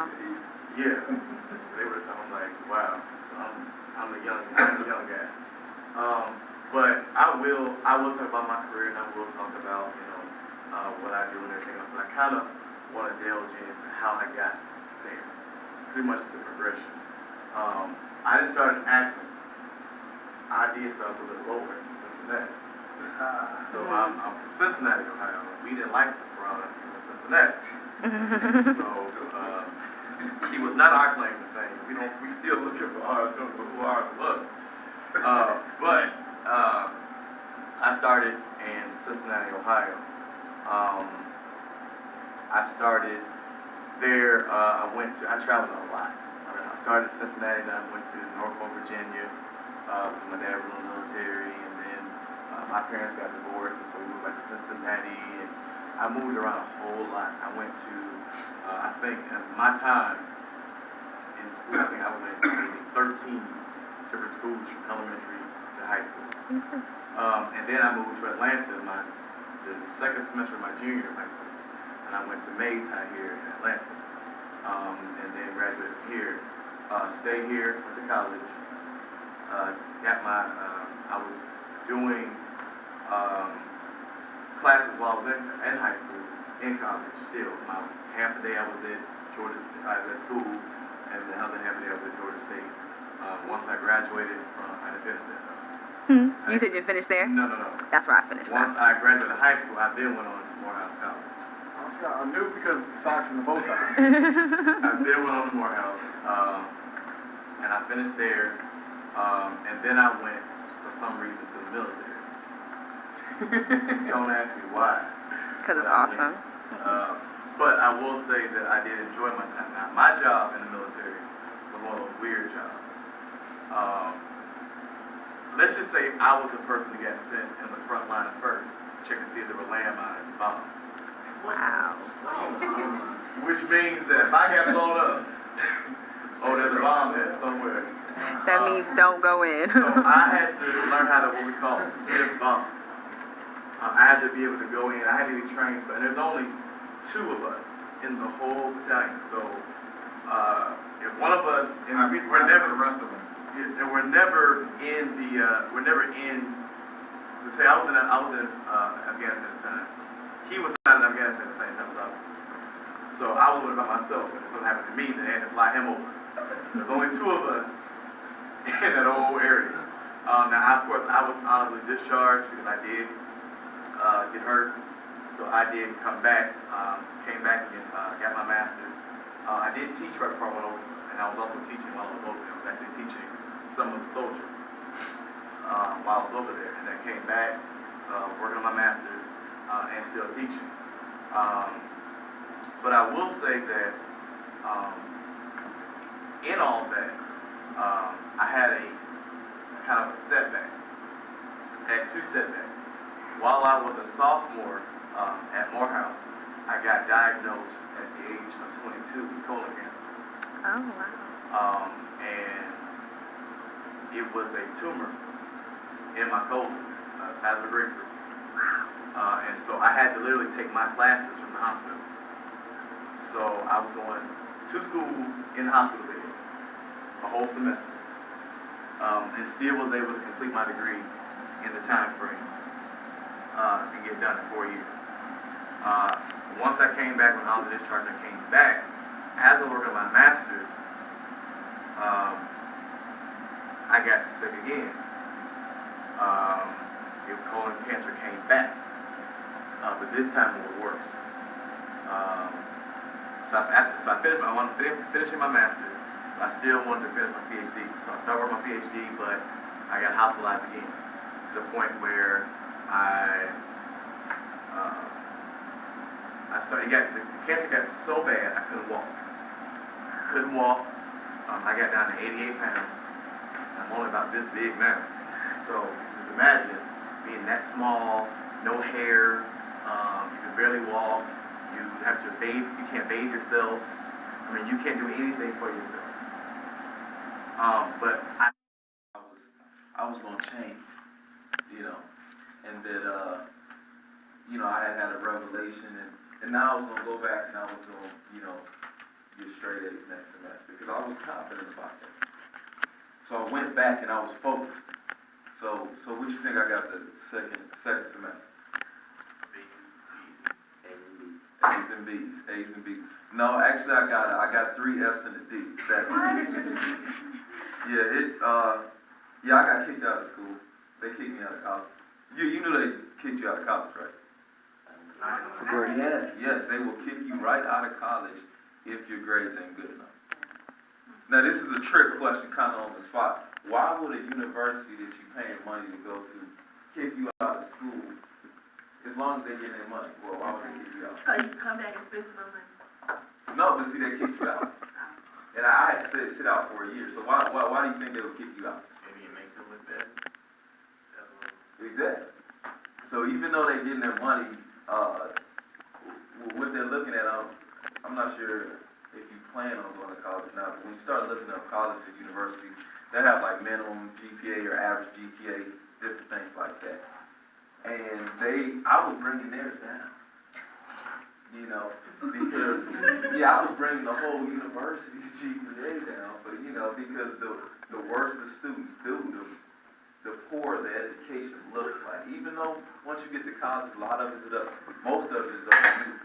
wow. Yeah. So they were I'm like, wow. So I'm a young guy. But I will talk about my career, and I will talk about what I do and everything else. But I kind of want to delve into how I got there. Pretty much the progression. I just started acting. I did stuff a little lower in Cincinnati. So I'm from Cincinnati, Ohio. We didn't like the product in Cincinnati. So he was not our claim to fame. We still looking for ours, who ours was. But I started in Cincinnati, Ohio. I started there. I traveled a lot. I started in Cincinnati, then I went to Norfolk, Virginia. My dad was in the military, and then my parents got divorced, and so we moved back to Cincinnati, and I moved around a whole lot. I went to, I think, in my time in school, I think I went to maybe 13 different schools from elementary to high school. And then I moved to Atlanta the second semester of my junior year of high school, and I went to Mays High here in Atlanta, and then graduated from here. Stayed here, went to college. I was doing classes while I was in high school, in college still. Half the day I was at school, and the other half of the day I was at Georgia State. Once I graduated I didn't finish that though. You said you finished there? No. That's where I finished. Once I graduated high school, I then went on to Morehouse College. I knew because of the socks and the bow tie. I then went on to Morehouse, and I finished there. And then I went, for some reason, to the military. Don't ask me why. Because it's awesome. But I will say that I did enjoy my time. Now, my job in the military was one of those weird jobs. Let's just say I was the person that got sent in the front line first, check to see if there were landmines and bombs. Wow. Which means that if I got blown up, there's a bomb there somewhere. That means don't go in. So I had to learn how to what we call sniff bombs. I had to be able to go in. I had to be trained. And there's only 2 of us in the whole battalion. So if one of us, and we're never the rest of them. And we're never in let's say I was in Afghanistan at the time. He was not in Afghanistan at the same time as I was. So I was by myself. And if something happened to me, then they had to fly him over. So there's only 2 of us in that whole area. Now, of course, I was honorably discharged because I did get hurt. So I did come back, came back and got my master's. I did teach right before I went over, and I was also teaching while I was over there. I was actually teaching some of the soldiers while I was over there. And then came back, working on my master's, and still teaching. But I will say that in all that, I had a kind of a setback. I had 2 setbacks. While I was a sophomore at Morehouse, I got diagnosed at the age of 22 with colon cancer. Oh, wow. And it was a tumor in my colon, the size of a grapefruit. And so I had to literally take my classes from the hospital. So I was going to school in the hospital bed a whole semester, and still was able to complete my degree in the time frame and get done in 4 years. Once I came back, when I was discharged, I came back. As I worked on my master's, I got sick again. Colon cancer came back, but this time it was worse. So I finished. I wanted to finishing my master's. I still wanted to finish my PhD. So I started working my PhD, but I got hospitalized again to the point where the cancer got so bad I couldn't walk. I got down to 88 pounds. I'm only about this big now. So you can imagine being that small, no hair, you can barely walk, you have to bathe, you can't bathe yourself. I mean, you can't do anything for yourself. But I was going to change, and that, I had a revelation, and now I was going to go back and I was going to, get straight A's. was confident about that. So I went back and I was focused. So what you think I got the second semester? A's and B's. No, actually I got 3 F's and a D. Yeah, I got kicked out of school. They kicked me out of college. You knew they kicked you out of college, right? Great. Yes, they will kick you right out of college if your grades ain't good enough. Now this is a trick question, kind of on the spot. Why would a university that you're paying money to go to kick you out of school as long as they get their money? Well, why would they kick you out? So you come back and spend some money. No, but see, they kicked you out. And I had to sit out for a year. So why do you think they would kick you out? Maybe it makes it look better. Exactly. So even though they're getting their money, what they're looking at, I'm not sure if you plan on going to college or not, but when you start looking up colleges and universities, they have like minimum GPA or average GPA, different things like that. And I was bringing theirs down. You know, because, I was bringing the whole university's GPA down, but, because the worse the students do, the poorer the education looks like. Even though once you get to college, a lot of it is most of it is up to you.